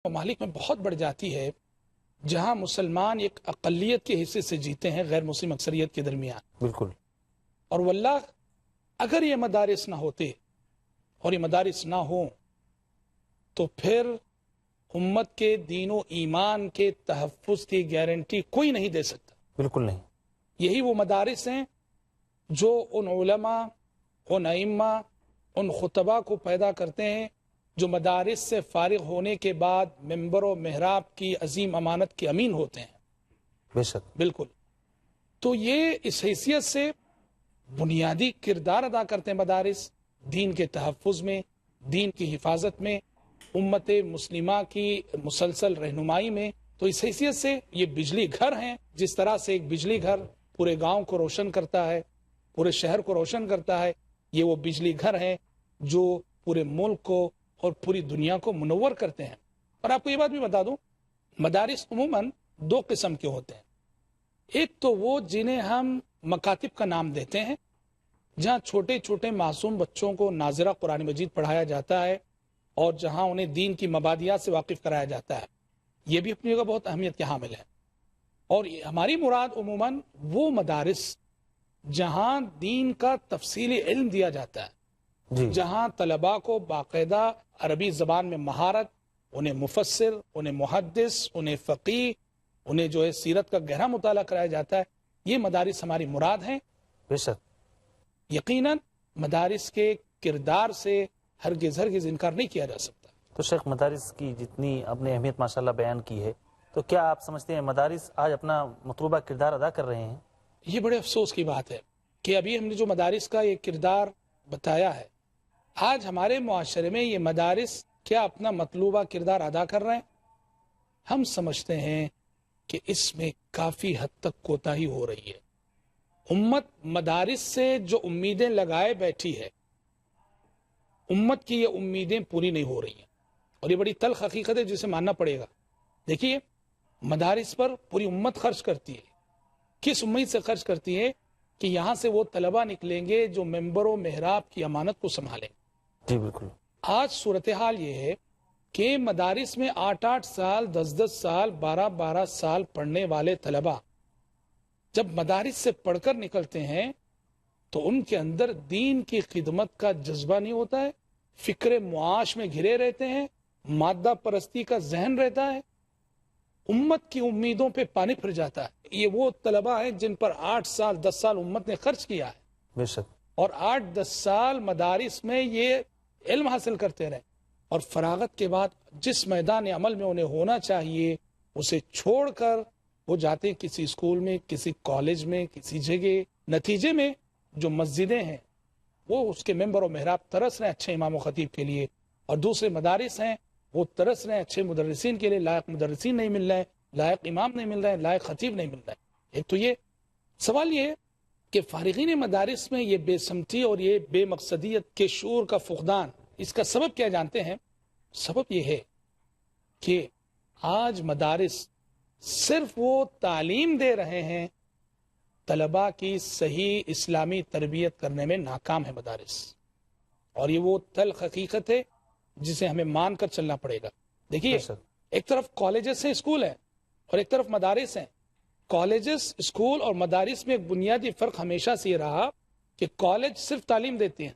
ممالک میں بہت بڑھ جاتی ہے جہاں مسلمان ایک اقلیت کے حصے سے جیتے ہیں غیر مسلم اکثریت کے درمیان. بالکل. اور واللہ اگر یہ مدارس نہ ہوتے اور یہ مدارس نہ ہوں تو پھر امت کے دین و ایمان کے تحفظ کی گارنٹی کوئی نہیں دے سکتا. بالکل نہیں. یہی وہ مدارس ہیں جو ان علماء، ان ائمہ، ان خطبہ کو پیدا کرتے ہیں جو مدارس سے فارغ ہونے کے بعد ممبر و محراب کی عظیم امانت کے امین ہوتے ہیں. بے شک. بالکل. تو یہ اس حیثیت سے بنیادی کردار ادا کرتے ہیں مدارس دین کے تحفظ میں، دین کی حفاظت میں، امت مسلمہ کی مسلسل رہنمائی میں. تو اس حیثیت سے یہ بجلی گھر ہیں. جس طرح سے ایک بجلی گھر پورے گاؤں کو روشن کرتا ہے، پورے شہر کو روشن کرتا ہے، یہ وہ بجلی گھر ہیں جو پورے ملک کو اور پوری دنیا کو منور کرتے ہیں. اور آپ کو یہ بات بھی بتا دوں، مدارس عموماً دو قسم کے ہوتے ہیں. ایک تو وہ جنہیں ہم مکاتب کا نام دیتے ہیں، جہاں چھوٹے چھوٹے معصوم بچوں کو ناظرہ قرآن مجید پڑھایا جاتا ہے اور جہاں انہیں دین کی مبادیات سے واقف کرایا جاتا ہے. یہ بھی اپنی جگہ بہت اہمیت کے حامل ہے. اور ہماری مراد عموماً وہ مدارس جہاں دین کا تفصیلی علم دیا جاتا ہے، جہاں طلباء کو باقاعدہ عربی زبان میں مہارت، انہیں مفسر، انہیں محدث، انہیں فقیہ، انہیں جو ہے سیرت کا گہرا مطالعہ کرایا جاتا ہے. یہ مدارس ہماری مراد ہیں. بے شک. یقیناً مدارس کے کردار سے ہرگز انکار نہیں کیا جا سکتا. تو شیخ، مدارس کی جتنی اپنی اہمیت ماشاءاللہ بیان کی ہے، تو کیا آپ سمجھتے ہیں مدارس آج اپنا مطلوبہ کردار ادا کر رہے ہیں؟ یہ بڑے افسوس کی بات ہے کہ ابھی ہم نے جو مدارس کا یہ کردار بتایا ہے، آج ہمارے معاشرے میں یہ مدارس کیا اپنا مطلوبہ کردار ادا کر رہے ہیں؟ ہم سمجھتے ہیں کہ اس میں کافی حد تک کوتاہی ہو رہی ہے. امت مدارس سے جو امیدیں لگائے بیٹھی ہے، امت کی یہ امیدیں پوری نہیں ہو رہی ہیں. اور یہ بڑی تلخ حقیقت ہے جسے ماننا پڑے گا. دیکھیے، مدارس پر پوری امت خرچ کرتی ہے. کس امید سے خرچ کرتی ہے؟ کہ یہاں سے وہ طلباء نکلیں گے جو ممبر و محراب کی امانت کو سنبھالیں. جی بالکل. آج صورتحال یہ ہے کہ مدارس میں 8 سال، 10 سال، 12 سال پڑھنے والے طلباء جب مدارس سے پڑھ کر نکلتے ہیں تو ان کے اندر دین کی خدمت کا جذبہ نہیں ہوتا ہے، فکر معاش میں گھرے رہتے ہیں، مادہ پرستی کا ذہن رہتا ہے، امت کی امیدوں پہ پانی پھر جاتا ہے. یہ وہ طلباء ہیں جن پر 8 سال 10 سال امت نے خرچ کیا ہے. بے شک. اور 8-10 سال مدارس میں یہ علم حاصل کرتے رہے، اور فراغت کے بعد جس میدان عمل میں انہیں ہونا چاہیے اسے چھوڑ کر وہ جاتے ہیں کسی اسکول میں، کسی کالج میں، کسی جگہ. نتیجے میں جو مسجدیں ہیں وہ اس کے ممبر و محراب ترس رہے ہیں اچھے امام و خطیب کے لیے، اور دوسرے مدارس ہیں وہ ترس رہے ہیں اچھے مدرسین کے لیے. لائق مدرسین نہیں مل رہے ہیں، لائق امام نہیں مل رہے ہیں، لائق خطیب نہیں مل رہے ہیں. ایک تو یہ سوال یہ ہے کہ فارغین مدارس میں یہ بے سمتی اور یہ بے مقصدیت کے شعور کا فقدان، اس کا سبب کیا جانتے ہیں؟ سبب یہ ہے کہ آج مدارس صرف وہ تعلیم دے رہے ہیں، طلباء کی صحیح اسلامی تربیت کرنے میں ناکام ہے مدارس. اور یہ وہ تلخ حقیقت ہے جسے ہمیں مان کر چلنا پڑے گا. دیکھیے، ایک طرف کالجز ہیں، اسکول ہیں، اور ایک طرف مدارس ہیں. کالجز، اسکول اور مدارس میں ایک بنیادی فرق ہمیشہ سے یہ رہا کہ کالج صرف تعلیم دیتے ہیں،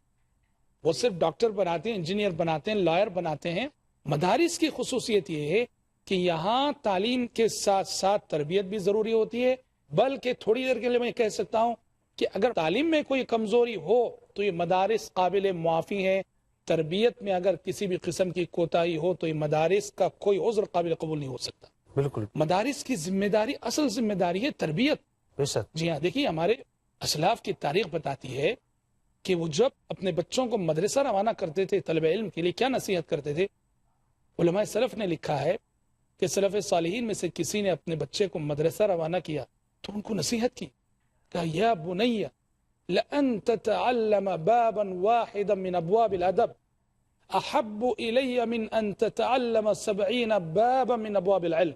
وہ صرف ڈاکٹر بناتے ہیں، انجینئر بناتے ہیں، لائر بناتے ہیں. مدارس کی خصوصیت یہ ہے کہ یہاں تعلیم کے ساتھ ساتھ تربیت بھی ضروری ہوتی ہے. بلکہ تھوڑی دیر کے لیے میں کہہ سکتا ہوں کہ اگر تعلیم میں کوئی کمزوری ہو تو یہ مدارس قابل معافی ہیں. تربیت میں اگر کسی بھی قسم کی کوتاہی ہو تو یہ مدارس کا کوئی عذر قابل قبول نہیں ہو سکتا. بالکل. مدارس کی ذمہ داری، اصل ذمہ داری ہے تربیت. بے شک. جی ہاں، دیکھیے ہمارے اسلاف کی تاریخ بتاتی ہے کہ وہ جب اپنے بچوں کو مدرسہ روانہ کرتے تھے طلب علم کے لیے کیا نصیحت کرتے تھے. علماء سلف نے لکھا ہے کہ سلف صالحین میں سے کسی نے اپنے بچے کو مدرسہ روانہ کیا تو ان کو نصیحت کی، کہا یا بنی لأن تتعلم بابا واحدا من ابواب الادب احب الی من ان تتعلم 70 بابا من ابواب العلم.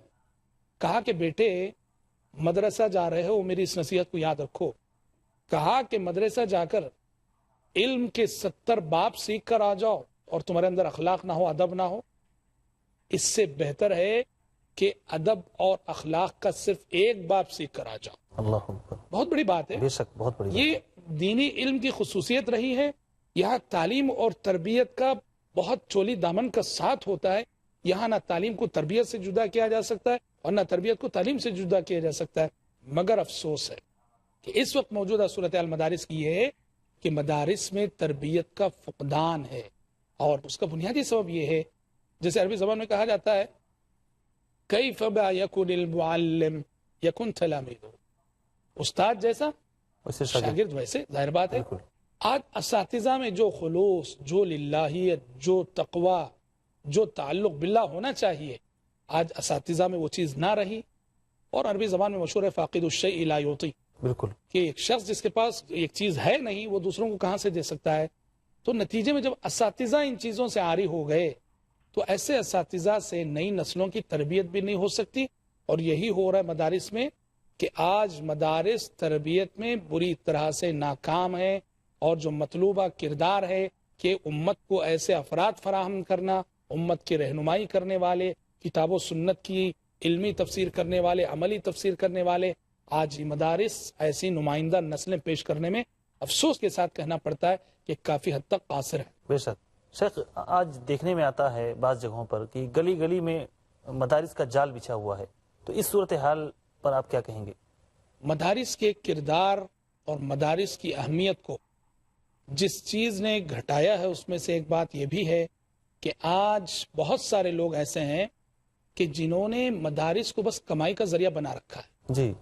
کہا کہ بیٹے مدرسہ جا رہے ہو، میری اس نصیحت کو یاد رکھو. کہا کہ مدرسہ جا کر علم کے 70 باب سیکھ کر آ جاؤ اور تمہارے اندر اخلاق نہ ہو، ادب نہ ہو، اس سے بہتر ہے کہ ادب اور اخلاق کا صرف ایک باب سیکھ کر آ جاؤ. اللہ اکبر. بہت بڑی بات ہے. بے شک بہت بڑی یہ دینی علم کی خصوصیت رہی ہے. یہاں تعلیم اور تربیت کا بہت چولی دامن کا ساتھ ہوتا ہے. یہاں نہ تعلیم کو تربیت سے جدا کیا جا سکتا ہے اور نہ تربیت کو تعلیم سے جدا کیا جا سکتا ہے. مگر افسوس ہے کہ اس وقت موجودہ صورتحال مدارس کی یہ ہے کہ مدارس میں تربیت کا فقدان ہے. اور اس کا بنیادی سبب یہ ہے، جیسے عربی زبان میں کہا جاتا ہے کیف با یکن المعلم یکن تلامید، استاد جیسا اسے شاگرد ویسے. ظاہر بات ہے بالکل. آج اساتذہ میں جو خلوص، جو للہیت، جو تقوی، جو تعلق باللہ ہونا چاہیے، آج اساتذہ میں وہ چیز نہ رہی. اور عربی زبان میں مشہور ہے فاقد الشیء لا یعطی، بالکل. کہ ایک شخص جس کے پاس ایک چیز ہے نہیں وہ دوسروں کو کہاں سے دے سکتا ہے. تو نتیجے میں جب اساتذہ ان چیزوں سے عاری ہو گئے تو ایسے اساتذہ سے نئی نسلوں کی تربیت بھی نہیں ہو سکتی. اور یہی ہو رہا ہے مدارس میں کہ آج مدارس تربیت میں بری طرح سے ناکام ہے. اور جو مطلوبہ کردار ہے کہ امت کو ایسے افراد فراہم کرنا، امت کی رہنمائی کرنے والے، کتاب و سنت کی علمی تفسیر کرنے والے، عملی تفسیر کرنے والے، آج یہ مدارس ایسی نمائندہ نسلیں پیش کرنے میں افسوس کے ساتھ کہنا پڑتا ہے کہ کافی حد تک قاصر ہے. بے شک. شیخ آج دیکھنے میں آتا ہے بعض جگہوں پر کہ گلی گلی میں مدارس کا جال بچھا ہوا ہے، تو اس صورتحال پر آپ کیا کہیں گے؟ مدارس کے کردار اور مدارس کی اہمیت کو جس چیز نے گھٹایا ہے اس میں سے ایک بات یہ بھی ہے کہ آج بہت سارے لوگ ایسے ہیں کہ جنہوں نے مدارس کو بس کمائی کا ذریعہ بنا رکھا ہے. جی.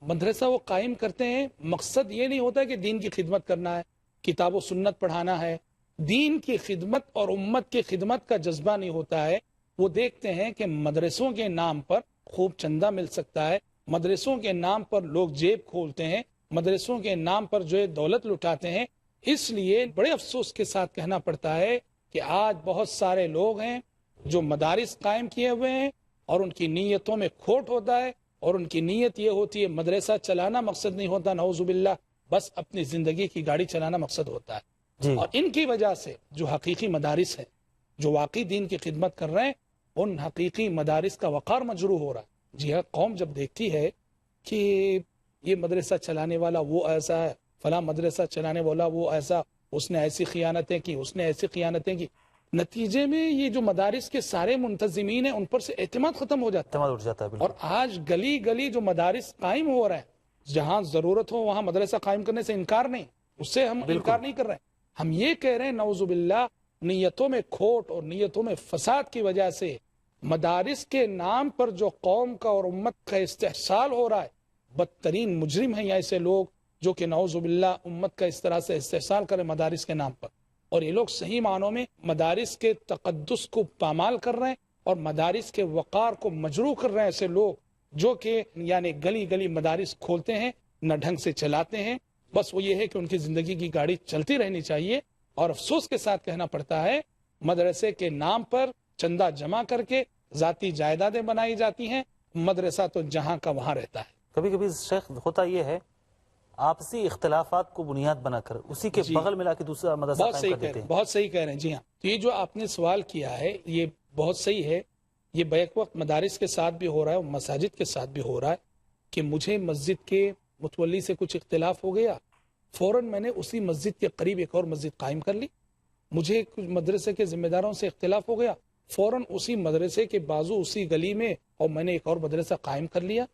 مدرسہ وہ قائم کرتے ہیں، مقصد یہ نہیں ہوتا کہ دین کی خدمت کرنا ہے، کتاب و سنت پڑھانا ہے. دین کی خدمت اور امت کی خدمت کا جذبہ نہیں ہوتا ہے. وہ دیکھتے ہیں کہ مدرسوں کے نام پر خوب چندہ مل سکتا ہے، مدرسوں کے نام پر لوگ جیب کھولتے ہیں، مدرسوں کے نام پر جو ہے دولت لٹاتے ہیں. اس لیے بڑے افسوس کے ساتھ کہنا پڑتا ہے کہ آج بہت سارے لوگ ہیں جو مدارس قائم کیے ہوئے ہیں اور ان کی نیتوں میں کھوٹ ہوتا ہے. اور ان کی نیت یہ ہوتی ہے مدرسہ چلانا مقصد نہیں ہوتا، نعوذ باللہ، بس اپنی زندگی کی گاڑی چلانا مقصد ہوتا ہے. جی. اور ان کی وجہ سے جو حقیقی مدارس ہیں، جو واقعی دین کی خدمت کر رہے ہیں، ان حقیقی مدارس کا وقار مجروح ہو رہا ہے. جی ہاں، قوم جب دیکھتی ہے کہ یہ مدرسہ چلانے والا وہ ایسا ہے، فلاں مدرسہ چلانے والا وہ ایسا، اس نے ایسی خیانتیں کی، اس نے ایسی خیانتیں کی، نتیجے میں یہ جو مدارس کے سارے منتظمین ہیں ان پر سے اعتماد ختم ہو جاتا ہے. اعتماد اٹھ جاتا ہے. بالکل. اور آج گلی گلی جو مدارس قائم ہو رہے ہیں، جہاں ضرورت ہو وہاں مدرسہ قائم کرنے سے انکار نہیں، اس سے ہم انکار نہیں کر رہے ہیں. ہم یہ کہہ رہے ہیں نعوذ باللہ نیتوں میں کھوٹ اور نیتوں میں فساد کی وجہ سے مدارس کے نام پر جو قوم کا اور امت کا استحصال ہو رہا ہے، بدترین مجرم ہیں ایسے لوگ جو کہ نعوذ باللہ امت کا اس طرح سے استحصال کریں مدارس کے نام پر. اور یہ لوگ صحیح معنوں میں مدارس کے تقدس کو پامال کر رہے ہیں اور مدارس کے وقار کو مجروح کر رہے ہیں. ایسے لوگ جو کہ یعنی گلی گلی مدارس کھولتے ہیں، نہ ڈھنگ سے چلاتے ہیں، بس وہ یہ ہے کہ ان کی زندگی کی گاڑی چلتی رہنی چاہیے. اور افسوس کے ساتھ کہنا پڑتا ہے مدرسے کے نام پر چندہ جمع کر کے ذاتی جائیدادیں بنائی جاتی ہیں. مدرسہ تو جہاں کا وہاں رہتا ہے. کبھی کبھی شیخ ہوتا یہ ہے آپسی اختلافات کو بنیاد بنا کر اسی کے بغل میں لا کے دوسرا مدرسہ قائم کر دیتے ہیں. بہت صحیح کہہ رہے ہیں. جی ہاں، تو یہ جو آپ نے سوال کیا ہے یہ بہت صحیح ہے. یہ بیک وقت مدارس کے ساتھ بھی ہو رہا ہے اور مساجد کے ساتھ بھی ہو رہا ہے کہ مجھے مسجد کے متولی سے کچھ اختلاف ہو گیا، فوراً میں نے اسی مسجد کے قریب ایک اور مسجد قائم کر لی. مجھے کچھ مدرسے کے ذمہ داروں سے اختلاف ہو گیا، فوراً اسی مدرسے کے بازو اسی گلی میں اور میں نے ایک اور مدرسہ قائم کر لیا.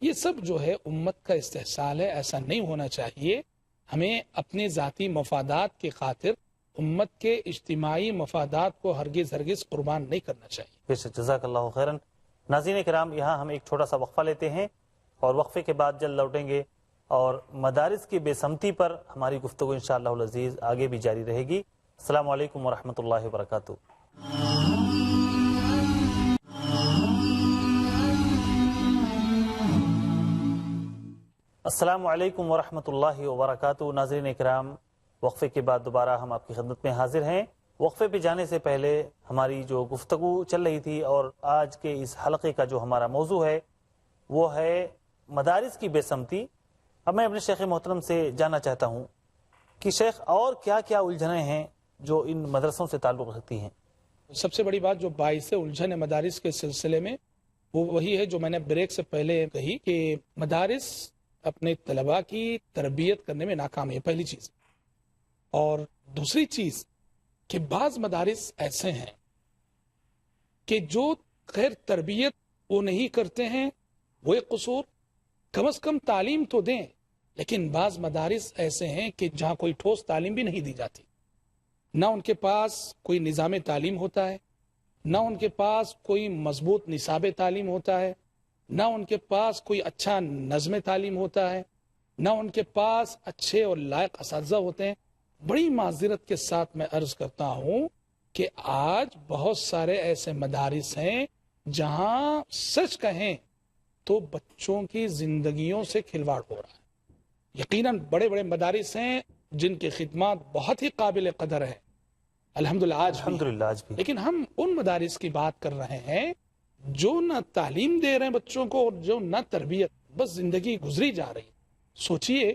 یہ سب جو ہے امت کا استحصال ہے. ایسا نہیں ہونا چاہیے. ہمیں اپنے ذاتی مفادات کی خاطر امت کے اجتماعی مفادات کو ہرگز قربان نہیں کرنا چاہیے. بے شک. جزاک اللہ خیرن. ناظرین کرام، یہاں ہم ایک چھوٹا سا وقفہ لیتے ہیں اور وقفے کے بعد جلد لوٹیں گے اور مدارس کی بے سمتی پر ہماری گفتگو انشاءاللہ العزیز آگے بھی جاری رہے گی. السلام علیکم ورحمۃ اللہ وبرکاتہ. السلام علیکم ورحمۃ اللہ وبرکاتہ. ناظرین اکرام، وقفے کے بعد دوبارہ ہم آپ کی خدمت میں حاضر ہیں. وقفے پہ جانے سے پہلے ہماری جو گفتگو چل رہی تھی اور آج کے اس حلقے کا جو ہمارا موضوع ہے وہ ہے مدارس کی بے سمتی. اب میں اپنے شیخ محترم سے جاننا چاہتا ہوں کہ شیخ اور کیا کیا الجھنیں ہیں جو ان مدرسوں سے تعلق رکھتی ہیں؟ سب سے بڑی بات جو باعث الجھن ہے مدارس کے سلسلے میں وہ وہی ہے جو میں نے بریک سے پہلے کہی کہ مدارس اپنے طلباء کی تربیت کرنے میں ناکام ہے، پہلی چیز۔ اور دوسری چیز کہ بعض مدارس ایسے ہیں کہ جو خیر تربیت وہ نہیں کرتے ہیں، وہ ایک قصور، کم از کم تعلیم تو دیں، لیکن بعض مدارس ایسے ہیں کہ جہاں کوئی ٹھوس تعلیم بھی نہیں دی جاتی، نہ ان کے پاس کوئی نظام تعلیم ہوتا ہے، نہ ان کے پاس کوئی مضبوط نصاب تعلیم ہوتا ہے، نہ ان کے پاس کوئی اچھا نظم تعلیم ہوتا ہے، نہ ان کے پاس اچھے اور لائق اساتذہ ہوتے ہیں۔ بڑی معذرت کے ساتھ میں عرض کرتا ہوں کہ آج بہت سارے ایسے مدارس ہیں جہاں سچ کہیں تو بچوں کی زندگیوں سے کھلواڑ ہو رہا ہے۔ یقیناً بڑے بڑے مدارس ہیں جن کی خدمات بہت ہی قابل قدر ہے، الحمدللہ آج بھی، لیکن ہم ان مدارس کی بات کر رہے ہیں جو نہ تعلیم دے رہے ہیں بچوں کو اور جو نہ تربیت، بس زندگی گزری جا رہی۔ سوچئے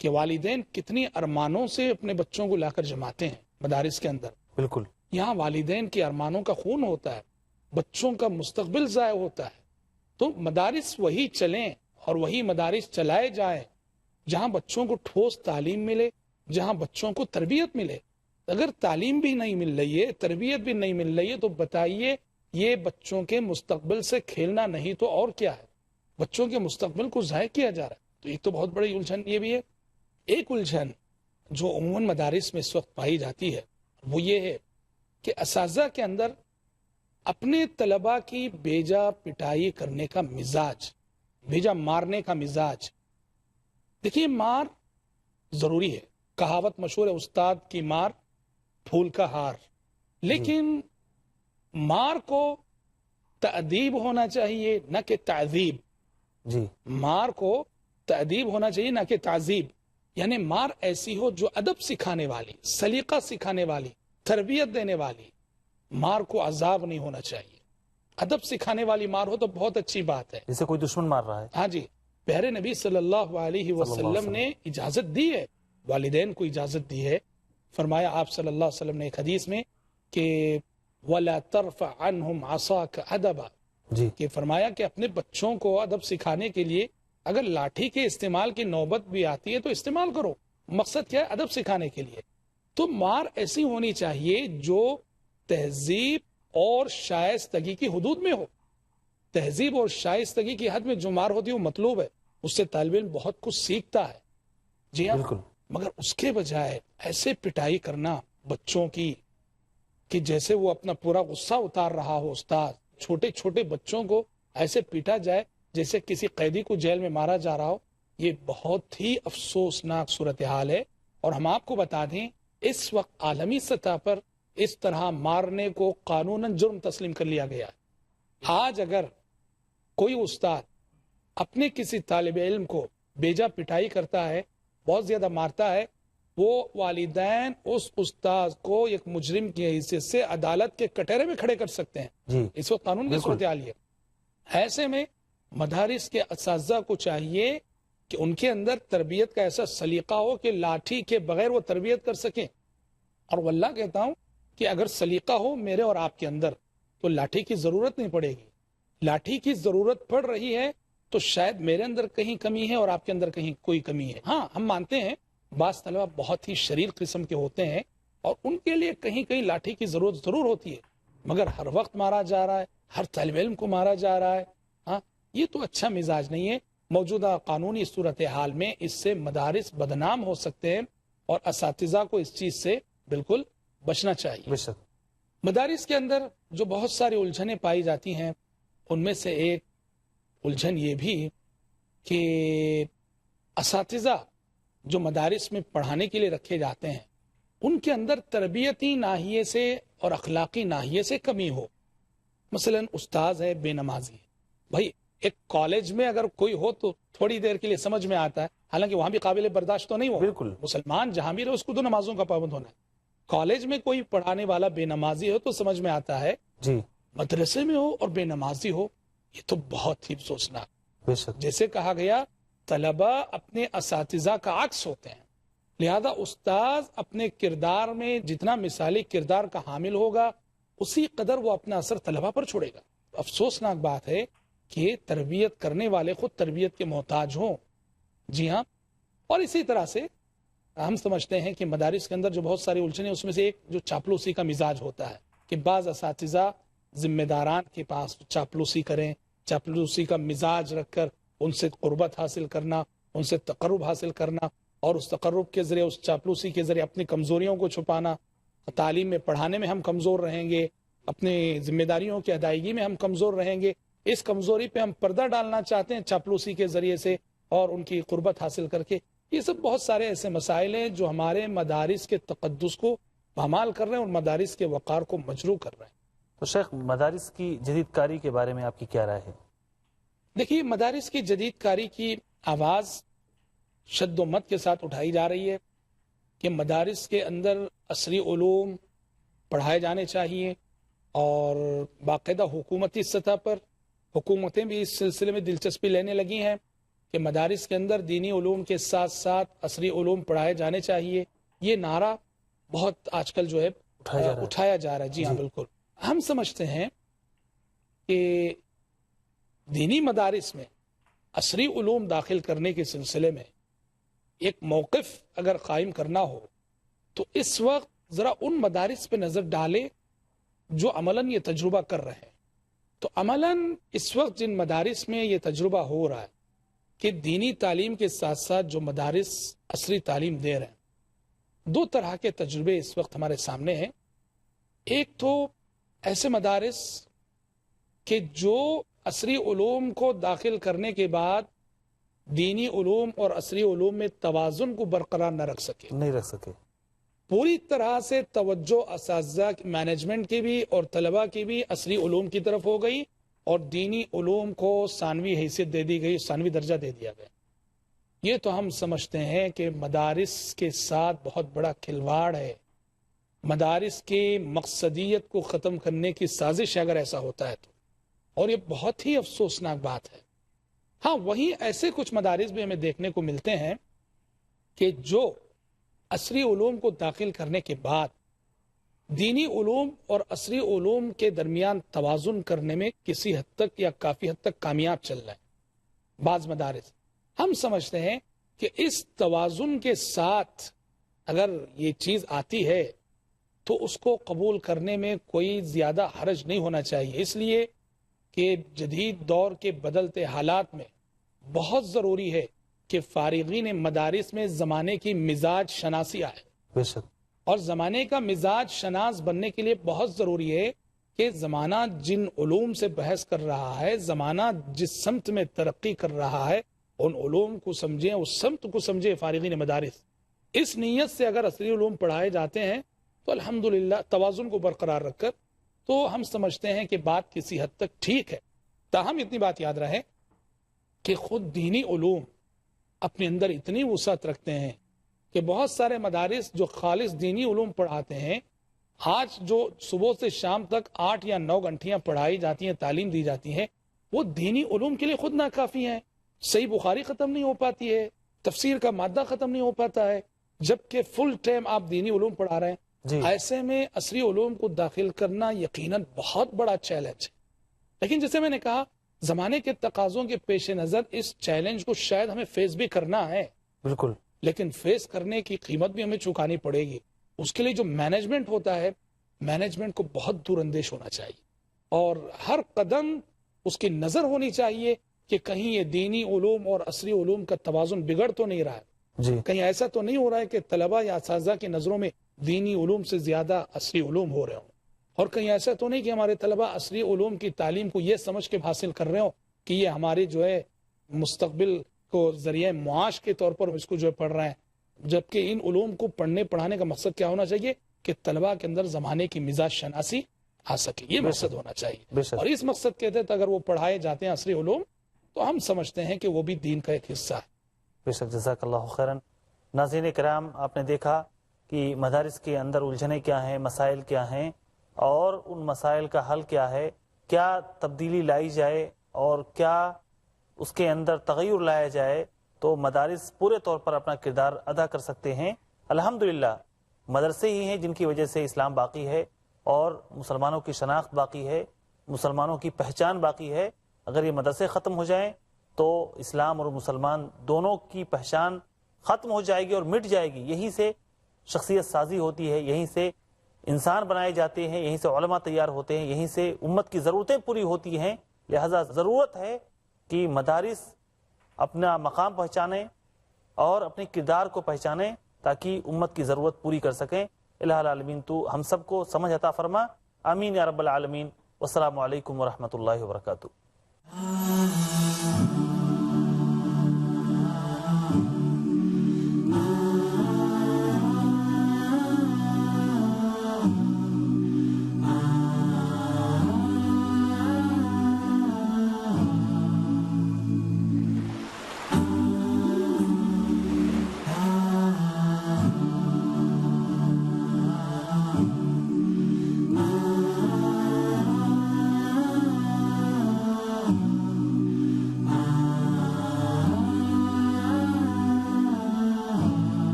کہ والدین کتنی ارمانوں سے اپنے بچوں کو لا کر جماتے ہیں مدارس کے اندر، بالکل یہاں والدین کے ارمانوں کا خون ہوتا ہے، بچوں کا مستقبل ضائع ہوتا ہے۔ تو مدارس وہی چلیں اور وہی مدارس چلائے جائیں جہاں بچوں کو ٹھوس تعلیم ملے، جہاں بچوں کو تربیت ملے۔ اگر تعلیم بھی نہیں مل رہی ہے، تربیت بھی نہیں مل رہی ہے، تو بتائیے یہ بچوں کے مستقبل سے کھیلنا نہیں تو اور کیا ہے؟ بچوں کے مستقبل کو ضائع کیا جا رہا ہے۔ تو ایک تو بہت بڑی الجھن یہ بھی ہے۔ ایک الجھن جو عموماً مدارس میں اس وقت پائی جاتی ہے وہ یہ ہے کہ اساتذہ کے اندر اپنے طلباء کی بیجا پٹائی کرنے کا مزاج، بیجا مارنے کا مزاج۔ دیکھیے مار ضروری ہے، کہاوت مشہور ہے، استاد کی مار پھول کا ہار، لیکن مار کو تأدیب ہونا چاہیے نہ کہ تعذیب۔ جی، مار کو تأدیب ہونا چاہیے نہ کہ تعذیب، یعنی مار ایسی ہو جو ادب سکھانے والی، سلیقہ سکھانے والی، تربیت دینے والی۔ مار کو عذاب نہیں ہونا چاہیے، ادب سکھانے والی مار ہو تو بہت اچھی بات ہے، جسے کوئی دشمن مار رہا ہے۔ ہاں جی، پیارے نبی صلی اللہ علیہ وسلم نے اجازت دی ہے، والدین کو اجازت دی ہے۔ فرمایا آپ صلی اللہ علیہ وسلم نے ایک حدیث میں کہ وَلَا تَرْفَعْ عَنْهُمْ عَصَاكَ أَدَبًا، جی، کہ فرمایا کہ اپنے بچوں کو ادب سکھانے کے لیے اگر لاٹھی کے استعمال کی نوبت بھی آتی ہے تو استعمال کرو، مقصد کیا ہے؟ ادب سکھانے کے لیے۔ تو مار ایسی ہونی چاہیے جو تہذیب اور شائستگی کی حدود میں ہو۔ تہذیب اور شائستگی کی حد میں جو مار ہوتی ہے وہ مطلوب ہے، اس سے طالب علم بہت کچھ سیکھتا ہے۔ جی ہاں، بالکل، مگر اس کے بجائے ایسے پٹائی کرنا بچوں کی کہ جیسے وہ اپنا پورا غصہ اتار رہا ہو استاد، چھوٹے چھوٹے بچوں کو ایسے پیٹا جائے جیسے کسی قیدی کو جیل میں مارا جا رہا ہو، یہ بہت ہی افسوسناک صورتحال ہے۔ اور ہم آپ کو بتا دیں اس وقت عالمی سطح پر اس طرح مارنے کو قانوناً جرم تسلیم کر لیا گیا ہے۔ آج اگر کوئی استاد اپنے کسی طالب علم کو بیجا پٹائی کرتا ہے، بہت زیادہ مارتا ہے، وہ والدین اس استاد کو ایک مجرم کی حیثیت سے عدالت کے کٹہرے میں کھڑے کر سکتے ہیں۔ جی، اس وقت قانون کی صورتحال ہے۔ ایسے میں مدارس کے اساتذہ کو چاہیے کہ ان کے اندر تربیت کا ایسا سلیقہ ہو کہ لاٹھی کے بغیر وہ تربیت کر سکیں۔ اور واللہ کہتا ہوں کہ اگر سلیقہ ہو میرے اور آپ کے اندر تو لاٹھی کی ضرورت نہیں پڑے گی۔ لاٹھی کی ضرورت پڑ رہی ہے تو شاید میرے اندر کہیں کمی ہے اور آپ کے اندر کہیں کوئی کمی ہے۔ ہاں، ہم مانتے ہیں بعض طلبہ بہت ہی شریر قسم کے ہوتے ہیں اور ان کے لیے کہیں کہیں لاٹھی کی ضرورت ضرور ہوتی ہے، مگر ہر وقت مارا جا رہا ہے، ہر طالب علم کو مارا جا رہا ہے، ہاں، یہ تو اچھا مزاج نہیں ہے۔ موجودہ قانونی صورتحال میں اس سے مدارس بدنام ہو سکتے ہیں اور اساتذہ کو اس چیز سے بالکل بچنا چاہیے۔ بے شک، مدارس کے اندر جو بہت ساری الجھنیں پائی جاتی ہیں ان میں سے ایک الجھن یہ بھی کہ اساتذہ جو مدارس میں پڑھانے کے لیے رکھے جاتے ہیں ان کے اندر تربیتی ناحیے سے اور اخلاقی ناحیے سے کمی ہو۔ مثلا استاذ ہے بے نمازی، بھائی ایک کالج میں اگر کوئی ہو تو تھوڑی دیر کے لیے سمجھ میں آتا ہے، حالانکہ وہاں بھی قابل برداشت تو نہیں ہو، بالکل، مسلمان جہاں بھی رہے اس کو تو نمازوں کا پابند ہونا ہے۔ کالج میں کوئی پڑھانے والا بے نمازی ہو تو سمجھ میں آتا ہے، جی، مدرسے میں ہو اور بے نمازی ہو، یہ تو بہت ہی افسوسناک۔ بے شک، جیسے کہا گیا طلبہ اپنے اساتذہ کا عکس ہوتے ہیں، لہذا استاذ اپنے کردار میں جتنا مثالی کردار کا حامل ہوگا اسی قدر وہ اپنا اثر طلبہ پر چھوڑے گا. افسوسناک بات ہے کہ تربیت کرنے والے خود تربیت کے محتاج ہوں. جی ہاں. اور اسی طرح سے ہم سمجھتے ہیں کہ مدارس کے اندر جو بہت ساری الجھنیں، اس میں سے ایک جو چاپلوسی کا مزاج ہوتا ہے کہ بعض اساتذہ ذمہ داران کے پاس چاپلوسی کریں، چاپلوسی کا مزاج رکھ کر ان سے قربت حاصل کرنا، ان سے تقرب حاصل کرنا، اور اس تقرب کے ذریعے، اس چاپلوسی کے ذریعے اپنی کمزوریوں کو چھپانا. تعلیم میں پڑھانے میں ہم کمزور رہیں گے، اپنی ذمہ داریوں کی ادائیگی میں ہم کمزور رہیں گے. اس کمزوری پہ ہم پردہ ڈالنا چاہتے ہیں چاپلوسی کے ذریعے سے اور ان کی قربت حاصل کر کے. یہ سب بہت سارے ایسے مسائل ہیں جو ہمارے مدارس کے تقدس کو پامال کر رہے ہیں اور مدارس کے وقار کو مجروح کر رہے ہیں. تو شیخ، مدارس کی جدید کاری کے بارے میں آپ کی کیا رائے ہے؟ دیکھیے، مدارس کی جدید کاری کی آواز شد و مت کے ساتھ اٹھائی جا رہی ہے کہ مدارس کے اندر عصری علوم پڑھائے جانے چاہیے، اور باقاعدہ حکومتی سطح پر حکومتیں بھی اس سلسلے میں دلچسپی لینے لگی ہیں کہ مدارس کے اندر دینی علوم کے ساتھ ساتھ عصری علوم پڑھائے جانے چاہیے. یہ نعرہ بہت آج کل جو ہے اٹھایا جا رہا ہے. جی ہاں، بالکل. ہم سمجھتے ہیں کہ دینی مدارس میں عصری علوم داخل کرنے کے سلسلے میں ایک موقف اگر قائم کرنا ہو تو اس وقت ذرا ان مدارس پہ نظر ڈالے جو عملاً یہ تجربہ کر رہے ہیں. تو عملاً اس وقت جن مدارس میں یہ تجربہ ہو رہا ہے کہ دینی تعلیم کے ساتھ ساتھ جو مدارس عصری تعلیم دے رہے ہیں، دو طرح کے تجربے اس وقت ہمارے سامنے ہیں. ایک تو ایسے مدارس کہ جو عصری علوم کو داخل کرنے کے بعد دینی علوم اور عصری علوم میں توازن کو برقرار نہ رکھ سکے، پوری طرح سے توجہ اساتذہ مینجمنٹ کی بھی اور طلباء کی بھی عصری علوم کی طرف ہو گئی، اور دینی علوم کو ثانوی حیثیت دے دی گئی، ثانوی درجہ دے دیا گیا. یہ تو ہم سمجھتے ہیں کہ مدارس کے ساتھ بہت بڑا کھلواڑ ہے. مدارس کی مقصدیت کو ختم کرنے کی سازش اگر ایسا ہوتا ہے تو، اور یہ بہت ہی افسوسناک بات ہے. ہاں، وہیں ایسے کچھ مدارس بھی ہمیں دیکھنے کو ملتے ہیں کہ جو عصری علوم کو داخل کرنے کے بعد دینی علوم اور عصری علوم کے درمیان توازن کرنے میں کسی حد تک یا کافی حد تک کامیاب چل رہے ہیں. بعض مدارس ہم سمجھتے ہیں کہ اس توازن کے ساتھ اگر یہ چیز آتی ہے تو اس کو قبول کرنے میں کوئی زیادہ حرج نہیں ہونا چاہیے، اس لیے کہ جدید دور کے بدلتے حالات میں بہت ضروری ہے کہ فارغین مدارس میں زمانے کی مزاج شناسی آئے. بے شک. اور زمانے کا مزاج شناس بننے کے لیے بہت ضروری ہے کہ زمانہ جن علوم سے بحث کر رہا ہے، زمانہ جس سمت میں ترقی کر رہا ہے، ان علوم کو سمجھیں، اس سمت کو سمجھیں فارغین مدارس. اس نیت سے اگر عصری علوم پڑھائے جاتے ہیں تو الحمدللہ توازن کو برقرار رکھ کر تو ہم سمجھتے ہیں کہ بات کسی حد تک ٹھیک ہے. تاہم اتنی بات یاد رہے کہ خود دینی علوم اپنے اندر اتنی وسعت رکھتے ہیں کہ بہت سارے مدارس جو خالص دینی علوم پڑھاتے ہیں، آج جو صبح سے شام تک 8 یا 9 گھنٹیاں پڑھائی جاتی ہیں، تعلیم دی جاتی ہے، وہ دینی علوم کے لیے خود ناکافی ہیں. صحیح بخاری ختم نہیں ہو پاتی ہے، تفسیر کا مادہ ختم نہیں ہو پاتا ہے، جبکہ فل ٹائم آپ دینی علوم پڑھا رہے ہیں. ایسے میں عصری علوم کو داخل کرنا یقیناً بہت بڑا چیلنج ہے. لیکن جیسے میں نے کہا، زمانے کے تقاضوں کے پیش نظر اس چیلنج کو شاید ہمیں فیس بھی کرنا ہے. بالکل. لیکن فیس کرنے کی قیمت بھی ہمیں چکانی پڑے گی. اس کے لیے جو مینجمنٹ ہوتا ہے، مینجمنٹ کو بہت دور اندیش ہونا چاہیے، اور ہر قدم اس کی نظر ہونی چاہیے کہ کہیں یہ دینی علوم اور عصری علوم کا توازن بگڑ تو نہیں رہا ہے. کہیں ایسا تو نہیں ہو رہا ہے کہ طلبہ یا اساتذہ کی نظروں میں دینی علوم سے زیادہ عصری علوم ہو رہے ہوں، اور کہیں ایسا تو نہیں کہ ہمارے طلبہ عصری علوم کی تعلیم کو یہ سمجھ کے حاصل کر رہے ہوں کہ یہ ہماری جو ہے مستقبل کو ذریعہ معاش کے طور پر اس کو جو ہے پڑھ رہے ہیں. جبکہ ان علوم کو پڑھنے پڑھانے کا مقصد کیا ہونا چاہیے کہ طلبہ کے اندر زمانے کی مزاج شناسی آ سکے. یہ مقصد ہونا چاہیے، اور اس مقصد کے تحت اگر وہ پڑھائے جاتے ہیں عصری علوم تو ہم سمجھتے ہیں کہ وہ بھی دین کا ایک حصہ ہے. بے شک. جزاک اللہ خیرن. ناظرین کرام، آپ نے دیکھا کہ مدارس کے اندر الجھنیں کیا ہیں، مسائل کیا ہیں، اور ان مسائل کا حل کیا ہے، کیا تبدیلی لائی جائے اور کیا اس کے اندر تغیر لایا جائے تو مدارس پورے طور پر اپنا کردار ادا کر سکتے ہیں. الحمدللہ مدرسے ہی ہیں جن کی وجہ سے اسلام باقی ہے، اور مسلمانوں کی شناخت باقی ہے، مسلمانوں کی پہچان باقی ہے۔ اگر یہ مدرسے ختم ہو جائیں تو اسلام اور مسلمان دونوں کی پہچان ختم ہو جائے گی اور مٹ جائے گی۔ یہیں سے شخصیت سازی ہوتی ہے، یہیں سے انسان بنائے جاتے ہیں، یہیں سے علماء تیار ہوتے ہیں، یہیں سے امت کی ضرورتیں پوری ہوتی ہیں۔ لہذا ضرورت ہے کہ مدارس اپنا مقام پہچانیں اور اپنے کردار کو پہچانیں تاکہ امت کی ضرورت پوری کر سکیں۔ الہ العالمین تو ہم سب کو سمجھ عطا فرما، آمین یا رب العالمین۔ والسلام علیکم ورحمۃ اللہ وبرکاتہ۔